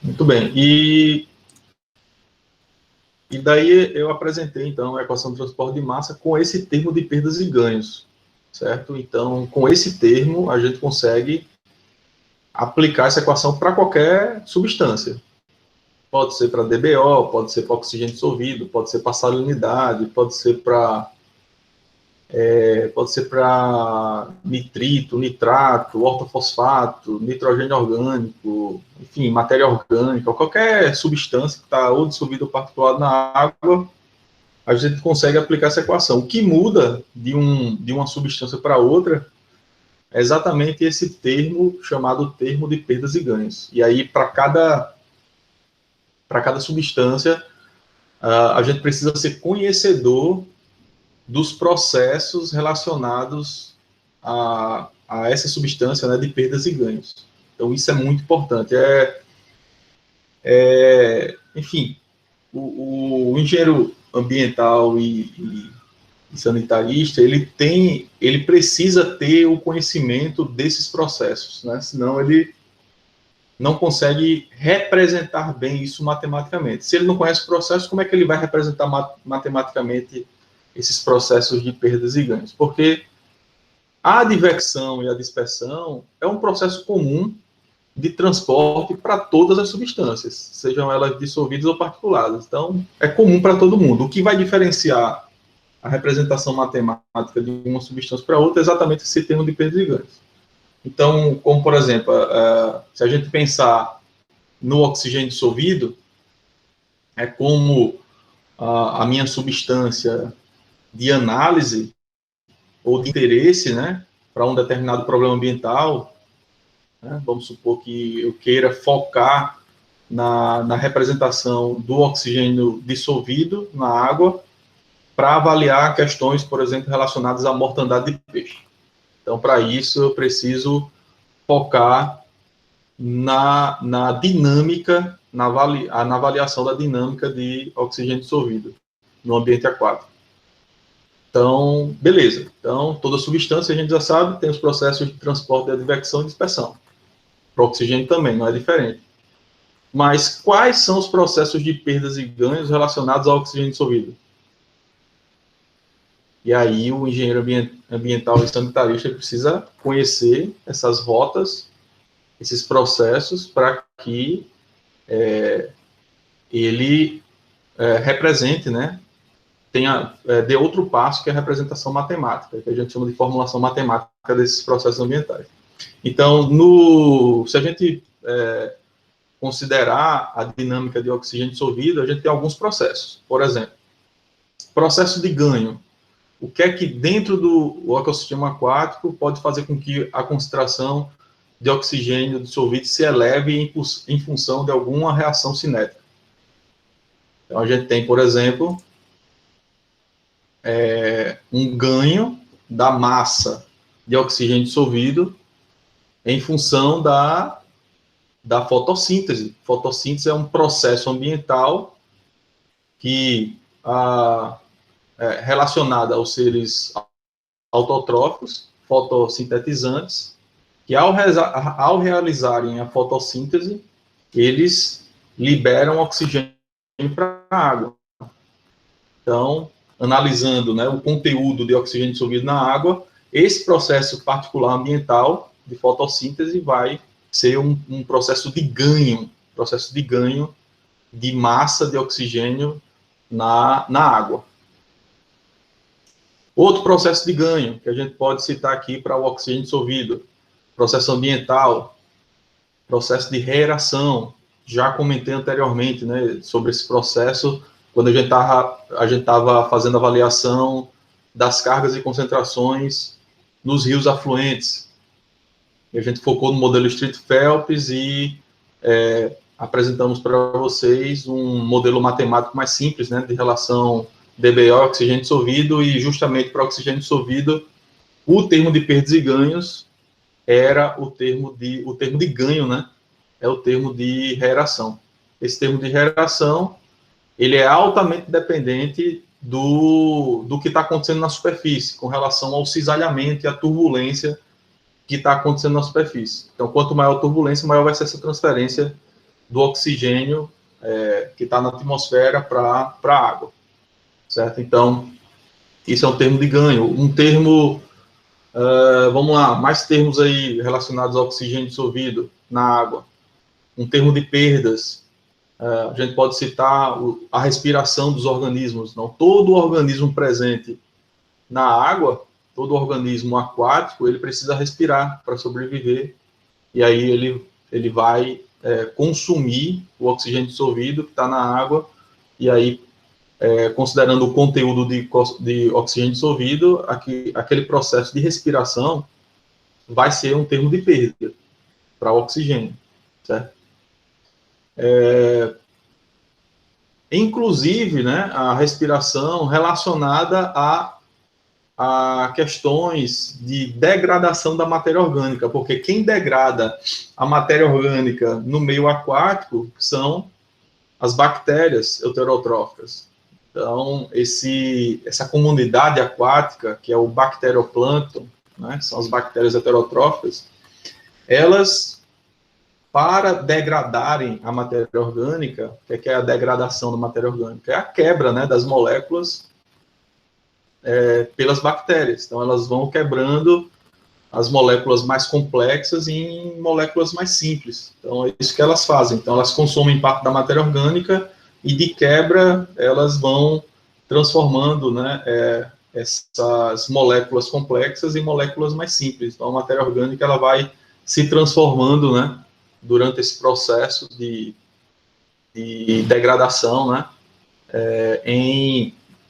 Muito bem. E daí eu apresentei, então, a equação de transporte de massa com esse termo de perdas e ganhos, certo? Então, com esse termo, a gente consegue aplicar essa equação para qualquer substância. Pode ser para DBO, pode ser para oxigênio dissolvido, pode ser para salinidade, pode ser para nitrito, nitrato, ortofosfato, nitrogênio orgânico, enfim, matéria orgânica, qualquer substância que está ou dissolvida ou particulada na água, a gente consegue aplicar essa equação. O que muda de uma substância para outra é exatamente esse termo chamado termo de perdas e ganhos. E aí, para cada substância, a gente precisa ser conhecedor dos processos relacionados a essa substância, né, de perdas e ganhos. Então, isso é muito importante. Enfim, o engenheiro ambiental e sanitarista, ele precisa ter o conhecimento desses processos, né? Senão ele não consegue representar bem isso matematicamente. Se ele não conhece o processo, como é que ele vai representar matematicamente esses processos de perdas e ganhos? Porque a advecção e a dispersão é um processo comum de transporte para todas as substâncias, sejam elas dissolvidas ou particuladas. Então, é comum para todo mundo. O que vai diferenciar a representação matemática de uma substância para outra é exatamente esse termo de perdas e ganhos. Então, como, por exemplo, se a gente pensar no oxigênio dissolvido, é como a minha substância de análise ou de interesse, né, para um determinado problema ambiental, né, vamos supor que eu queira focar na representação do oxigênio dissolvido na água para avaliar questões, por exemplo, relacionadas à mortandade de peixe. Então, para isso, eu preciso focar na dinâmica, na avaliação da dinâmica de oxigênio dissolvido no ambiente aquático. Então, beleza. Então, toda substância, a gente já sabe, tem os processos de transporte, de advecção e dispersão. Para o oxigênio também, não é diferente. Mas quais são os processos de perdas e ganhos relacionados ao oxigênio dissolvido? E aí o engenheiro ambiental e sanitarista precisa conhecer essas rotas, esses processos, para que ele represente, né, dê outro passo, que é a representação matemática, que a gente chama de formulação matemática desses processos ambientais. Então, se a gente considerar a dinâmica de oxigênio dissolvido, a gente tem alguns processos. Por exemplo, processo de ganho. O que é que dentro do ecossistema aquático pode fazer com que a concentração de oxigênio dissolvido se eleve em função de alguma reação cinética? Então, a gente tem, por exemplo, um ganho da massa de oxigênio dissolvido em função da fotossíntese. Fotossíntese é um processo ambiental que relacionado aos seres autotróficos, fotossintetizantes, que ao realizarem a fotossíntese, eles liberam oxigênio para a água. Então, analisando, né, o conteúdo de oxigênio dissolvido na água, esse processo particular ambiental de fotossíntese vai ser um processo de ganho de massa de oxigênio na água. Outro processo de ganho que a gente pode citar aqui para o oxigênio dissolvido, processo ambiental, processo de reaeração. Já comentei anteriormente, né, sobre esse processo, quando a gente estava fazendo avaliação das cargas e concentrações nos rios afluentes. E a gente focou no modelo Street Phelps e apresentamos para vocês um modelo matemático mais simples, né, de relação DBO, oxigênio dissolvido, e justamente para oxigênio dissolvido, o termo de perdas e ganhos era o termo de ganho, né, é o termo de reaeração. Esse termo de reaeração, ele é altamente dependente do que está acontecendo na superfície, com relação ao cisalhamento e à turbulência que está acontecendo na superfície. Então, quanto maior a turbulência, maior vai ser essa transferência do oxigênio que está na atmosfera para a água, certo? Então, isso é um termo de ganho. Um termo, vamos lá, mais termos aí relacionados ao oxigênio dissolvido na água. Um termo de perdas, a gente pode citar a respiração dos organismos. Não, todo organismo presente na água, todo organismo aquático, ele precisa respirar para sobreviver, e aí ele vai consumir o oxigênio dissolvido que está na água, e aí, considerando o conteúdo de oxigênio dissolvido, aquele processo de respiração vai ser um termo de perda para o oxigênio, certo? Inclusive, né, a respiração relacionada a questões de degradação da matéria orgânica, porque quem degrada a matéria orgânica no meio aquático são as bactérias heterotróficas. Então, essa comunidade aquática, que é o bacterioplâncton, né, são as bactérias heterotróficas, elas, para degradarem a matéria orgânica, o que é a degradação da matéria orgânica? É a quebra, né, das moléculas pelas bactérias. Então, elas vão quebrando as moléculas mais complexas em moléculas mais simples. Então, é isso que elas fazem. Então, elas consomem parte da matéria orgânica e, de quebra, elas vão transformando, né, essas moléculas complexas em moléculas mais simples. Então, a matéria orgânica ela vai se transformando, né, durante esse processo de degradação, né,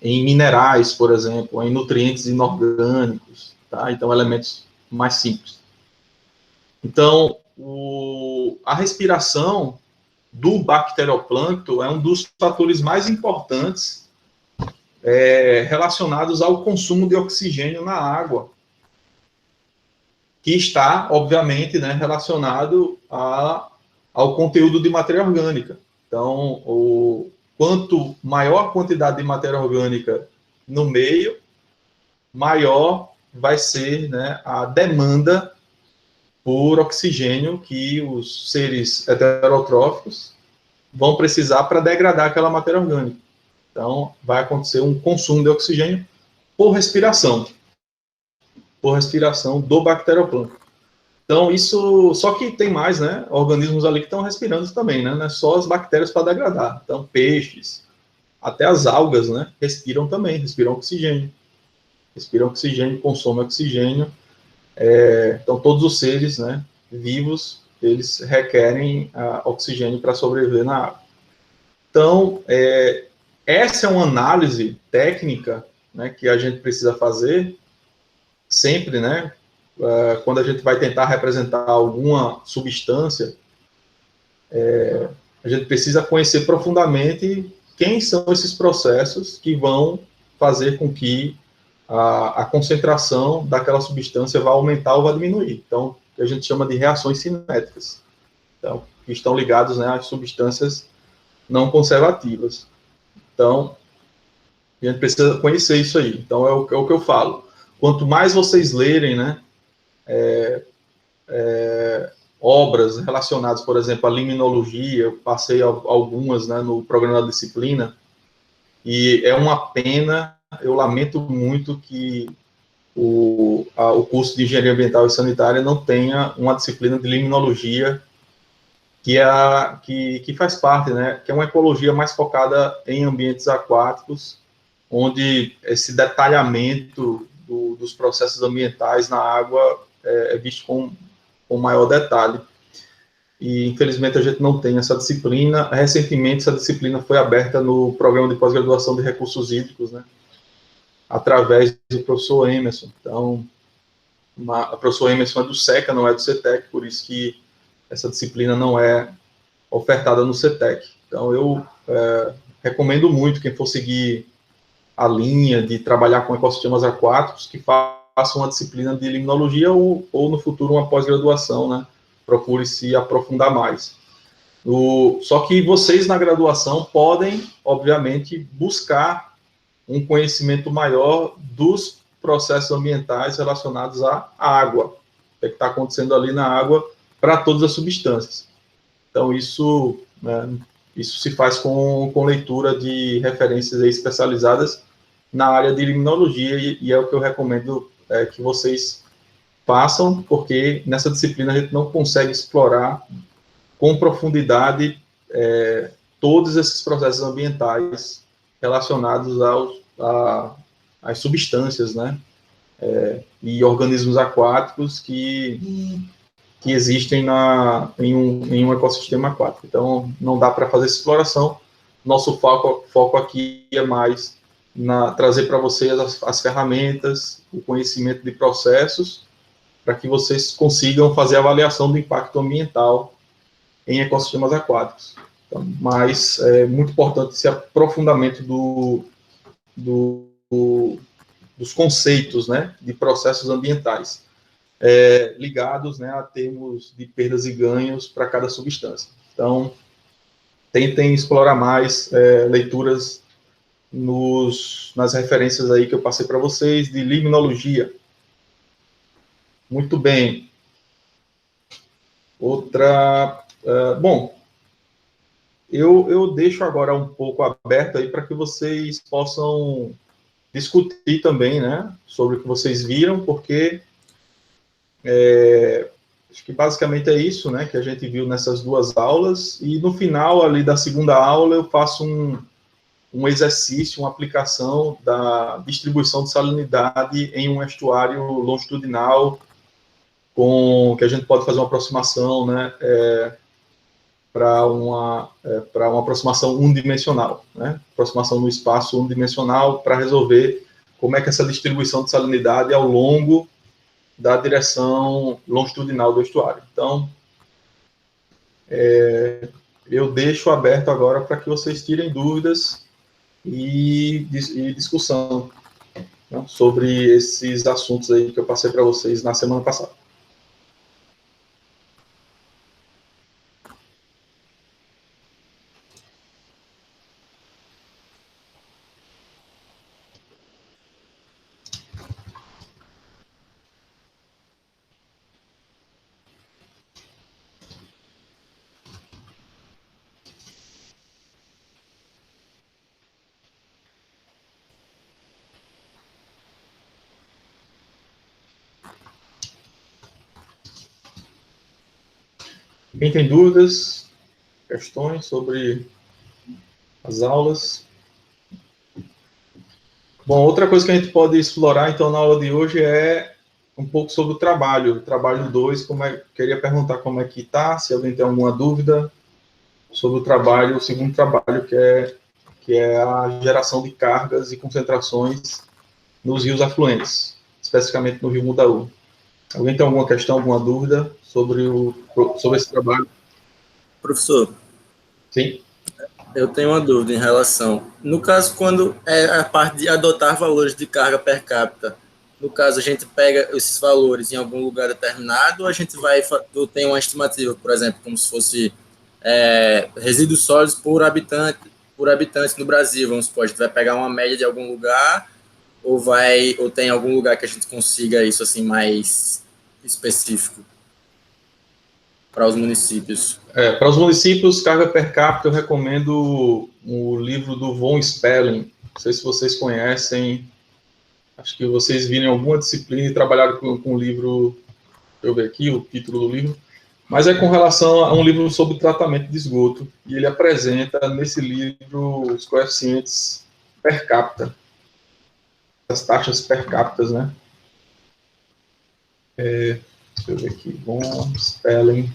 em minerais, por exemplo, em nutrientes inorgânicos, tá? Então, elementos mais simples. Então, a respiração do bacterioplâncton é um dos fatores mais importantes relacionados ao consumo de oxigênio na água, que está, obviamente, né, relacionado ao conteúdo de matéria orgânica. Então, quanto maior a quantidade de matéria orgânica no meio, maior vai ser, né, a demanda por oxigênio que os seres heterotróficos vão precisar para degradar aquela matéria orgânica. Então, vai acontecer um consumo de oxigênio por respiração do bacterioplâncton. Então, isso, só que tem mais, né, organismos ali que estão respirando também, né, não é só as bactérias para degradar. Então, peixes, até as algas, né, respiram oxigênio, consomem oxigênio. Então, todos os seres, né, vivos, eles requerem oxigênio para sobreviver na água. Então, essa é uma análise técnica, né, que a gente precisa fazer sempre, né, quando a gente vai tentar representar alguma substância, a gente precisa conhecer profundamente quem são esses processos que vão fazer com que a concentração daquela substância vá aumentar ou vá diminuir. Então, que a gente chama de reações cinéticas, então, que estão ligados, né, às substâncias não conservativas. Então, a gente precisa conhecer isso aí. Então, é o que eu falo. Quanto mais vocês lerem, né, obras relacionadas, por exemplo, à limnologia, eu passei algumas, né, no programa da disciplina, e é uma pena, eu lamento muito que o curso de Engenharia Ambiental e Sanitária não tenha uma disciplina de limnologia que faz parte, né, que é uma ecologia mais focada em ambientes aquáticos, onde esse detalhamento dos processos ambientais na água é visto com maior detalhe. E, infelizmente, a gente não tem essa disciplina. Recentemente, essa disciplina foi aberta no programa de pós-graduação de recursos hídricos, né, através do professor Emerson. Então, o professor Emerson é do SECA, não é do CETEC, por isso que essa disciplina não é ofertada no CETEC. Então, eu recomendo muito quem for seguir a linha de trabalhar com ecossistemas aquáticos, que faça uma disciplina de limnologia ou no futuro uma pós-graduação, né? Procure se aprofundar mais. Só que vocês na graduação podem, obviamente, buscar um conhecimento maior dos processos ambientais relacionados à água, o que está acontecendo ali na água para todas as substâncias. Então, isso né? Isso se faz com leitura de referências aí especializadas na área de limnologia, e é o que eu recomendo que vocês façam, porque nessa disciplina a gente não consegue explorar com profundidade todos esses processos ambientais relacionados às substâncias, né? E organismos aquáticos que existem em um ecossistema aquático. Então, não dá para fazer essa exploração. Nosso foco aqui é mais trazer para vocês as ferramentas, o conhecimento de processos, para que vocês consigam fazer a avaliação do impacto ambiental em ecossistemas aquáticos. Então, mas é muito importante esse aprofundamento dos conceitos, né, de processos ambientais, ligados, né, a termos de perdas e ganhos para cada substância. Então, tentem explorar mais leituras nas referências aí que eu passei para vocês, de limnologia. Muito bem. Outra... bom, eu deixo agora um pouco aberto aí para que vocês possam discutir também, né, sobre o que vocês viram, porque acho que basicamente é isso, né, que a gente viu nessas duas aulas, e no final ali da segunda aula eu faço um exercício, uma aplicação da distribuição de salinidade em um estuário longitudinal, que a gente pode fazer uma aproximação, né, para uma aproximação unidimensional, né, aproximação no espaço unidimensional, para resolver como é que essa distribuição de salinidade ao longo da direção longitudinal do estuário. Então, eu deixo aberto agora para que vocês tirem dúvidas e discussão, né, sobre esses assuntos aí que eu passei para vocês na semana passada. Quem tem dúvidas, questões sobre as aulas? Bom, outra coisa que a gente pode explorar, então, na aula de hoje é um pouco sobre o trabalho 2, queria perguntar como é que está, se alguém tem alguma dúvida sobre o segundo trabalho, que é a geração de cargas e concentrações nos rios afluentes, especificamente no rio Mudaú. Alguém tem alguma questão, alguma dúvida sobre esse trabalho? Professor, Sim. eu tenho uma dúvida em relação. No caso, quando é a parte de adotar valores de carga per capita, no caso, a gente pega esses valores em algum lugar determinado, ou a gente ou tem uma estimativa, por exemplo, como se fosse resíduos sólidos por habitante no Brasil, vamos supor, a gente vai pegar uma média de algum lugar, ou tem algum lugar que a gente consiga isso assim mais específico para os municípios? Para os municípios, carga per capita, eu recomendo o livro do Von Spelling. Não sei se vocês conhecem, acho que vocês viram em alguma disciplina e trabalharam com o livro, deixa eu ver aqui o título do livro, mas é com relação a um livro sobre tratamento de esgoto, e ele apresenta nesse livro os coeficientes per capita, as taxas per capita, né? Deixa eu ver aqui, Von Spelling.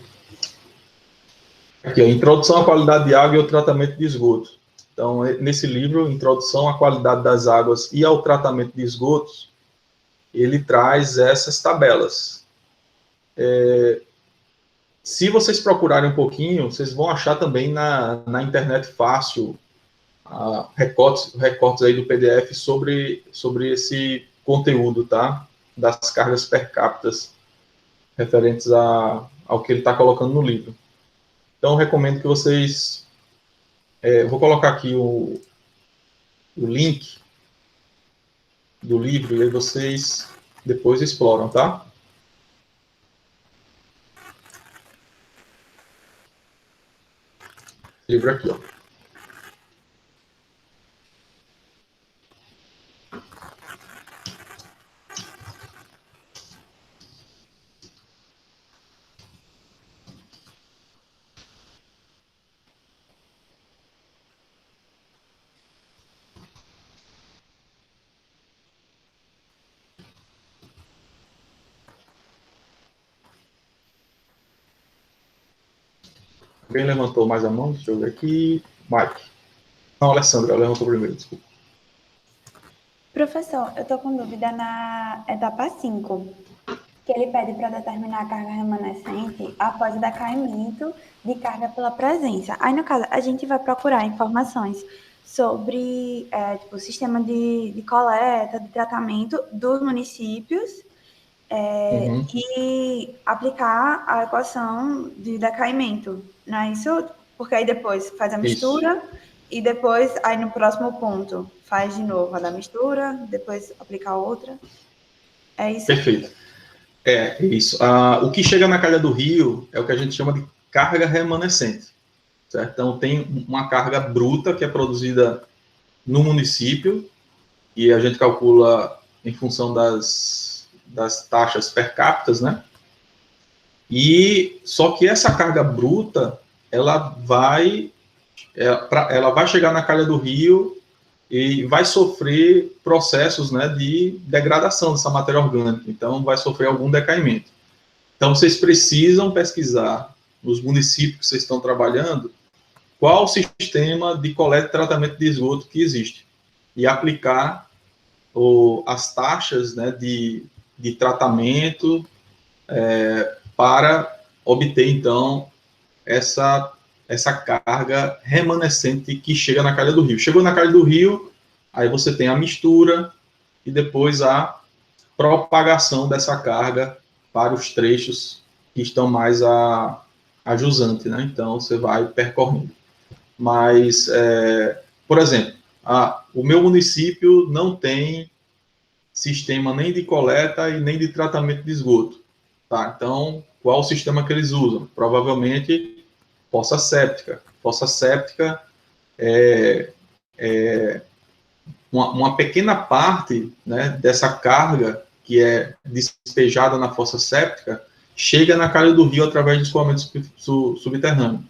Aqui, a Introdução à Qualidade de Água e ao Tratamento de Esgoto. Então, nesse livro, Introdução à Qualidade das Águas e ao Tratamento de Esgotos, ele traz essas tabelas. Se vocês procurarem um pouquinho, vocês vão achar também na internet fácil recortes aí do PDF sobre esse conteúdo, tá? Das cargas per capita referentes ao que ele está colocando no livro. Então, recomendo que vocês... vou colocar aqui o link do livro e aí vocês depois exploram, tá? livro aqui, ó. Alguém levantou mais a mão? Deixa eu ver aqui. Mike. Não, Alessandra, levantou primeiro, desculpa. Professor, eu estou com dúvida na etapa 5, que ele pede para determinar a carga remanescente após o decaimento de carga pela presença. Aí, no caso, a gente vai procurar informações sobre tipo, o sistema de coleta, de tratamento dos municípios e aplicar a equação de decaimento, não é isso? Porque aí depois faz a mistura e depois, aí no próximo ponto, faz de novo a da mistura, depois aplica a outra. É isso? Perfeito. É isso. O que chega na calha do rio é o que a gente chama de carga remanescente. Certo? Então, tem uma carga bruta que é produzida no município e a gente calcula em função das taxas per capita, né? E só que essa carga bruta, ela vai chegar na calha do rio e vai sofrer processos, né, de degradação dessa matéria orgânica. Então, vai sofrer algum decaimento. Então, vocês precisam pesquisar nos municípios que vocês estão trabalhando qual o sistema de coleta e tratamento de esgoto que existe e aplicar as taxas, né, de tratamento para obter, então, essa carga remanescente que chega na calha do rio. Chegou na calha do rio, aí você tem a mistura e depois a propagação dessa carga para os trechos que estão mais a jusante, né? Então, você vai percorrendo. Mas, por exemplo, o meu município não tem sistema nem de coleta e nem de tratamento de esgoto. Tá? Então, qual o sistema que eles usam? Provavelmente, fossa séptica. Fossa séptica é uma pequena parte, né, dessa carga que é despejada na fossa séptica chega na calha do rio através de escoamento subterrâneo.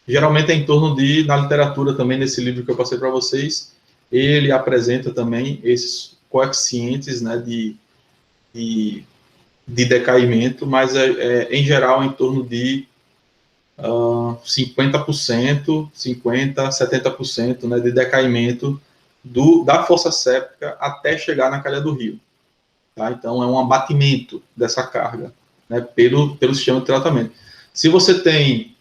Geralmente é em torno de, na literatura também, nesse livro que eu passei para vocês, ele apresenta também esses coeficientes, né, de decaimento, mas em geral em torno de 50%, 50%, 70%, né, de decaimento da fossa séptica até chegar na calha do rio. Tá? Então, é um abatimento dessa carga, né, pelo sistema de tratamento. Se você tem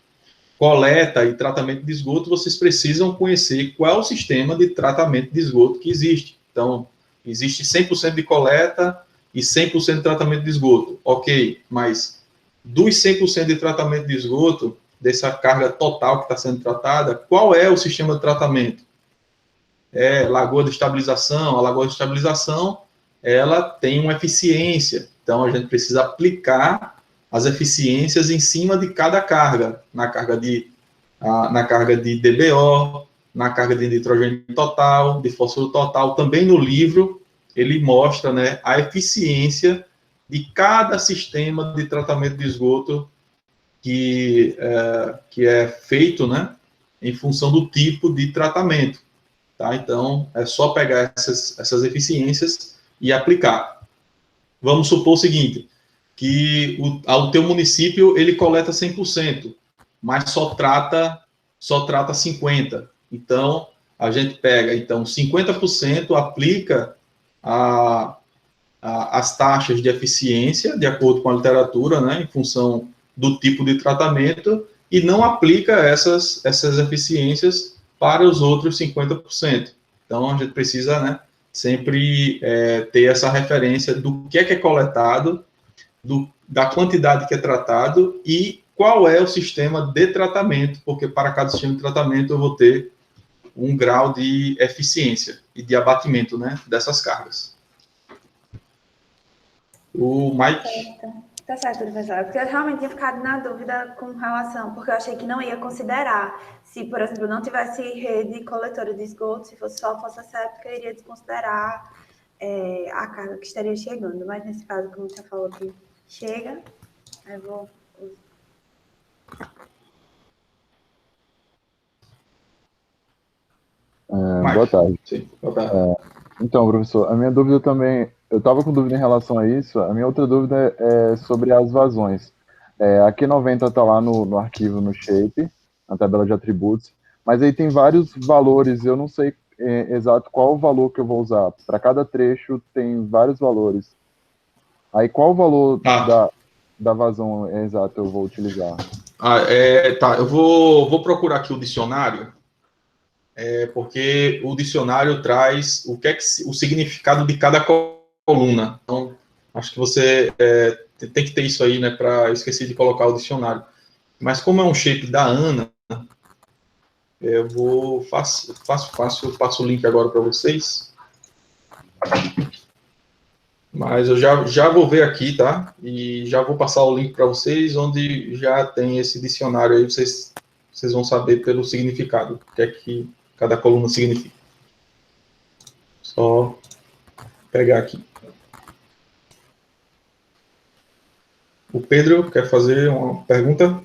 coleta e tratamento de esgoto, vocês precisam conhecer qual é o sistema de tratamento de esgoto que existe. Então, existe 100% de coleta e 100% de tratamento de esgoto. Ok, mas dos 100% de tratamento de esgoto, dessa carga total que está sendo tratada, qual é o sistema de tratamento? Lagoa de estabilização. A lagoa de estabilização, ela tem uma eficiência. Então, a gente precisa aplicar as eficiências em cima de cada carga, na carga de DBO, na carga de nitrogênio total, de fósforo total. Também no livro, ele mostra, né, a eficiência de cada sistema de tratamento de esgoto que é feito, né, em função do tipo de tratamento. Tá? Então, é só pegar essas eficiências e aplicar. Vamos supor o seguinte, que o teu município, ele coleta 100%, mas só trata 50%. Então, a gente pega, 50%, aplica as taxas de eficiência, de acordo com a literatura, né, em função do tipo de tratamento, e não aplica essas eficiências para os outros 50%. Então, a gente precisa, né, sempre ter essa referência do que é coletado, da quantidade que é tratado e qual é o sistema de tratamento, porque para cada sistema de tratamento eu vou ter um grau de eficiência e de abatimento, né, dessas cargas. O Mike. Tá certo, professora, porque eu realmente tinha ficado na dúvida com relação, porque eu achei que não ia considerar. Se, por exemplo, não tivesse rede coletora de esgoto, se fosse só fossa séptica, eu iria desconsiderar a carga que estaria chegando. Mas nesse caso, como você falou que chega, eu vou... Boa tarde. Sim, boa tarde. Então, professor, a minha dúvida também, eu estava com dúvida em relação a isso, a minha outra dúvida é sobre as vazões. A Q90 está lá no arquivo, no shape, na tabela de atributos, mas aí tem vários valores, eu não sei exato qual o valor que eu vou usar. Para cada trecho tem vários valores. Aí qual o valor da vazão exato eu vou utilizar? Tá, eu vou procurar aqui o dicionário, porque o dicionário traz o significado de cada coluna. Então, acho que você tem que ter isso aí, né? Eu esqueci de colocar o dicionário. Mas como é um shape da Ana, eu passo o link agora para vocês. Mas eu já vou ver aqui, tá? E já vou passar o link para vocês, onde já tem esse dicionário aí, vocês vão saber pelo significado, o que é que cada coluna significa. Só pegar aqui. O Pedro quer fazer uma pergunta?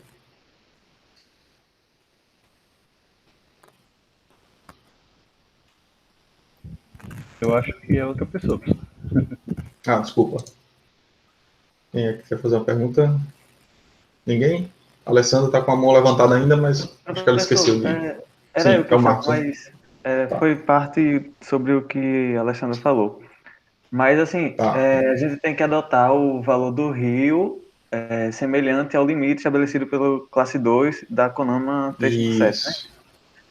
Eu acho que é outra pessoa. Desculpa. Quem é que quer fazer uma pergunta? Ninguém? A Alessandra está com a mão levantada ainda, mas acho que ela esqueceu de... Era eu que Marcos, mas foi parte sobre o que a Alessandra falou. Mas, assim, a gente tem que adotar o valor do rio semelhante ao limite estabelecido pelo classe 2 da CONAMA 357, né?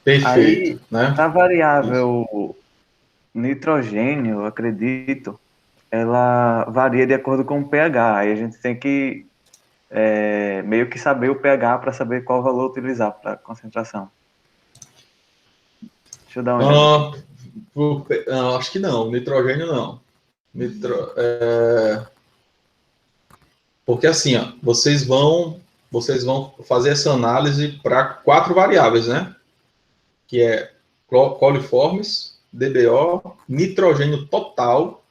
Perfeito. Aí, a variável nitrogênio, acredito, ela varia de acordo com o pH. Aí a gente tem que meio que saber o pH para saber qual valor utilizar para concentração. Deixa eu dar uma olhada. Acho que não, nitrogênio não. Porque assim, ó, vocês vão fazer essa análise para 4 variáveis, né? Que é coliformes, DBO, nitrogênio total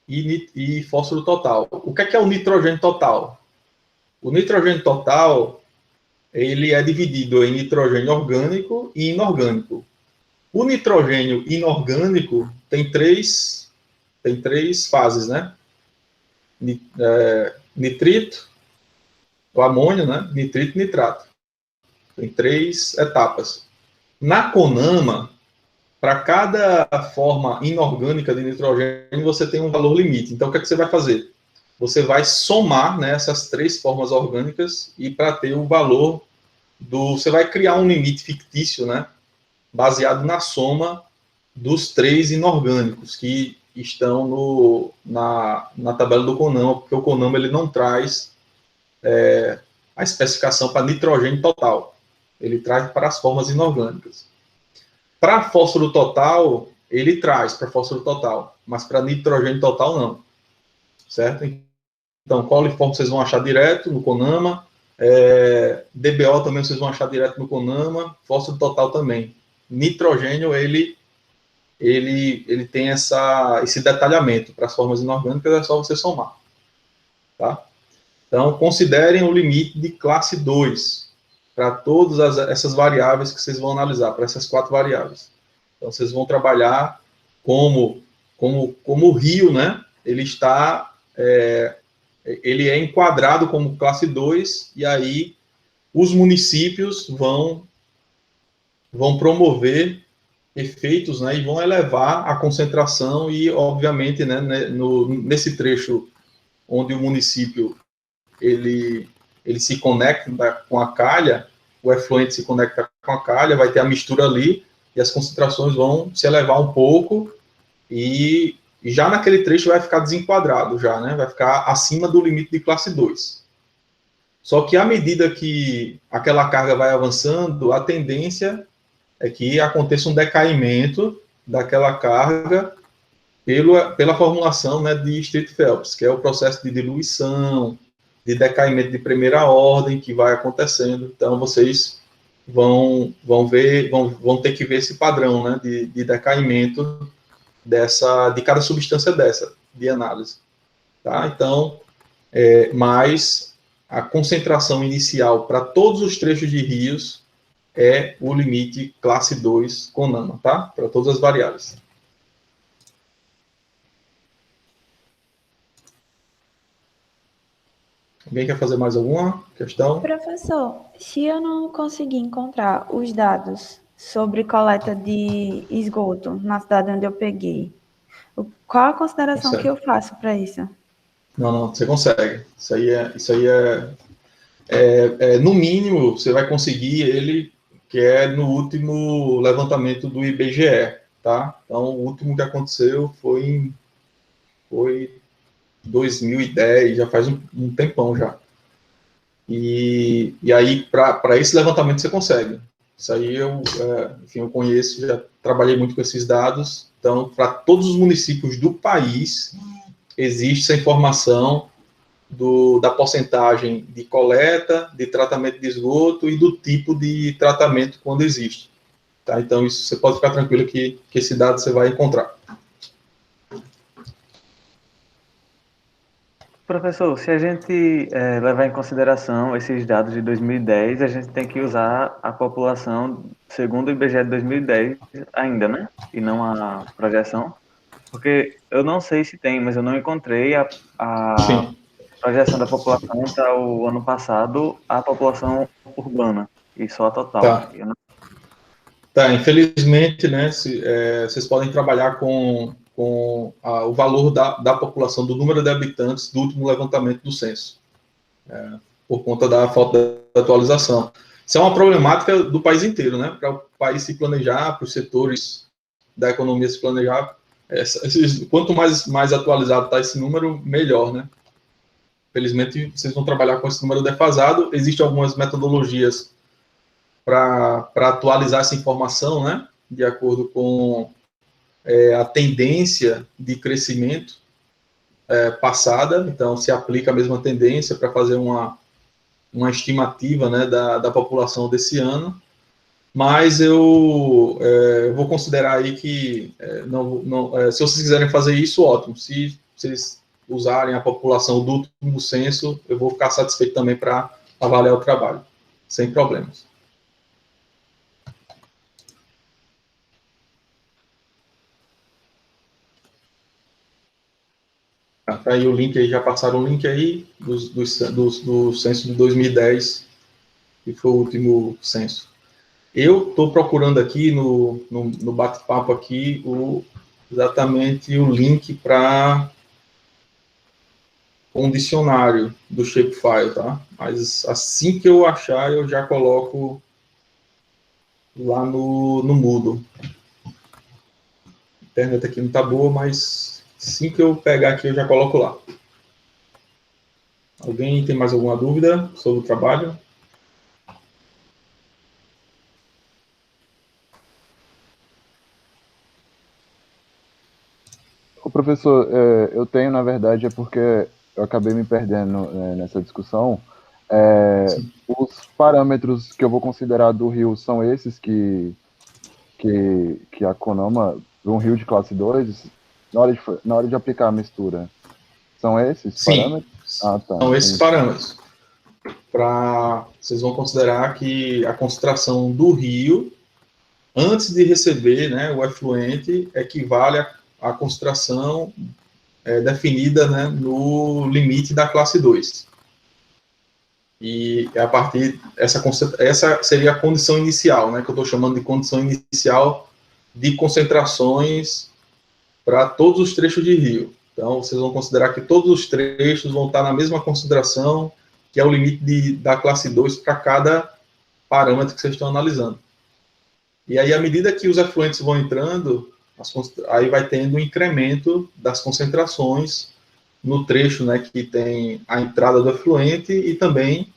e fósforo total. O que é o nitrogênio total? O nitrogênio total, ele é dividido em nitrogênio orgânico e inorgânico. O nitrogênio inorgânico tem três fases, né? Nitrito, o amônio, né? Nitrito e nitrato. Tem 3 etapas. Na CONAMA, para cada forma inorgânica de nitrogênio, você tem um valor limite. Então, o que é que você vai fazer? Você vai somar, né, essas 3 formas orgânicas e para ter o valor você vai criar um limite fictício, né? Baseado na soma dos 3 inorgânicos que estão na tabela do CONAMA, porque o CONAMA ele não traz a especificação para nitrogênio total. Ele traz para as formas inorgânicas. Para fósforo total, ele traz para fósforo total, mas para nitrogênio total não. Certo? Então, coliforme vocês vão achar direto no CONAMA, DBO também vocês vão achar direto no CONAMA, fósforo total também. Nitrogênio, ele tem esse detalhamento. Para as formas inorgânicas é só você somar. Tá? Então, considerem o limite de classe 2 para todas essas variáveis que vocês vão analisar, para essas 4 variáveis. Então, vocês vão trabalhar como o rio, né? Ele é enquadrado como classe 2, e aí os municípios vão promover efeitos, né, e vão elevar a concentração e, obviamente, né, nesse trecho onde o município ele se conecta com a calha, o efluente se conecta com a calha, vai ter a mistura ali e as concentrações vão se elevar um pouco e já naquele trecho vai ficar desenquadrado já, né, vai ficar acima do limite de classe 2. Só que à medida que aquela carga vai avançando, a tendência é que aconteça um decaimento daquela carga pela formulação, né, de Street Phelps, que é o processo de diluição, de decaimento de primeira ordem que vai acontecendo. Então, vocês vão ter que ver esse padrão, né, de decaimento de cada substância dessa, de análise. Tá? Então, mas a concentração inicial para todos os trechos de rios é o limite classe 2 CONAMA, tá? Para todas as variáveis. Alguém quer fazer mais alguma questão? Professor, se eu não conseguir encontrar os dados sobre coleta de esgoto na cidade onde eu peguei, qual a consideração que eu faço para isso? Não, você consegue. Isso aí é no mínimo, você vai conseguir ele, que é no último levantamento do IBGE, tá? Então, o último que aconteceu foi 2010, já faz um tempão já. E aí, para esse levantamento, você consegue. Isso aí eu conheço, já trabalhei muito com esses dados. Então, para todos os municípios do país, existe essa informação da porcentagem de coleta, de tratamento de esgoto e do tipo de tratamento quando existe. Tá? Então, isso você pode ficar tranquilo que esse dado você vai encontrar. Professor, se a gente levar em consideração esses dados de 2010, a gente tem que usar a população segundo o IBGE de 2010 ainda, né? E não a projeção. Porque eu não sei se tem, mas eu não encontrei a projeção da população para o ano passado, a população urbana, e só a total. Tá, infelizmente, né, vocês podem trabalhar com o valor da população, do número de habitantes do último levantamento do censo, por conta da falta da atualização. Isso é uma problemática do país inteiro, né, para o país se planejar, para os setores da economia se planejar. Quanto mais atualizado está esse número, melhor, né? Felizmente, vocês vão trabalhar com esse número defasado. Existem algumas metodologias para atualizar essa informação, né? De acordo com a tendência de crescimento passada. Então, se aplica a mesma tendência para fazer uma estimativa, né, da população desse ano. Mas eu vou considerar aí que, se vocês quiserem fazer isso, ótimo. Se vocês usarem a população do último censo, eu vou ficar satisfeito também para avaliar o trabalho, sem problemas. Tá aí o link aí, já passaram o link aí do censo de 2010, que foi o último censo. Eu estou procurando aqui no bate-papo aqui exatamente o link para um dicionário do Shapefile, tá? Mas assim que eu achar, eu já coloco lá no Moodle. A internet aqui não está boa, mas assim que eu pegar aqui, eu já coloco lá. Alguém tem mais alguma dúvida sobre o trabalho? Professor, eu tenho, na verdade, é porque eu acabei me perdendo nessa discussão. Os parâmetros que eu vou considerar do rio são esses que a CONAMA, um rio de classe 2, na hora de aplicar a mistura, são esses parâmetros? Ah, tá. São esses parâmetros. Vocês vão considerar que a concentração do rio, antes de receber, né, o efluente, equivale a concentração definida, né, no limite da classe 2. E a partir essa seria a condição inicial, né, que eu estou chamando de condição inicial de concentrações para todos os trechos de rio. Então, vocês vão considerar que todos os trechos vão estar na mesma concentração, que é o limite da classe 2 para cada parâmetro que vocês estão analisando. E aí, à medida que os efluentes vão entrando, aí vai tendo um incremento das concentrações no trecho, né, que tem a entrada do efluente, e também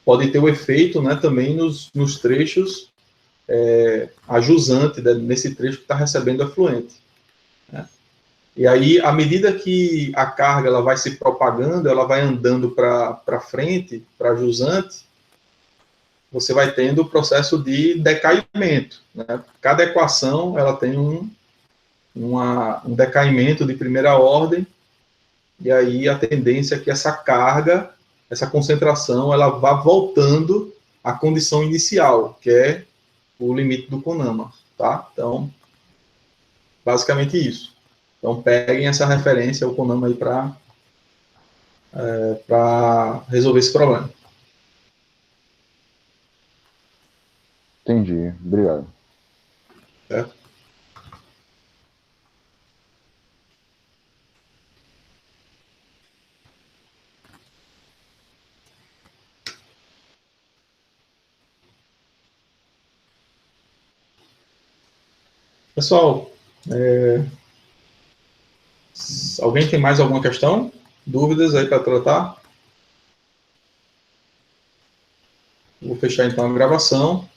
pode ter o efeito, né, também nos trechos a jusante, né, nesse trecho que está recebendo efluente. Né. E aí, à medida que a carga ela vai se propagando, ela vai andando para frente, para jusante, você vai tendo o processo de decaimento, né? Cada equação ela tem um decaimento de primeira ordem, e aí a tendência é que essa carga, essa concentração, ela vá voltando à condição inicial, que é o limite do Konama, tá? Então, basicamente isso. Então, peguem essa referência, o Konama, aí para resolver esse problema. Entendi, obrigado. Certo? Pessoal, alguém tem mais alguma questão? Dúvidas aí para tratar? Vou fechar então a gravação.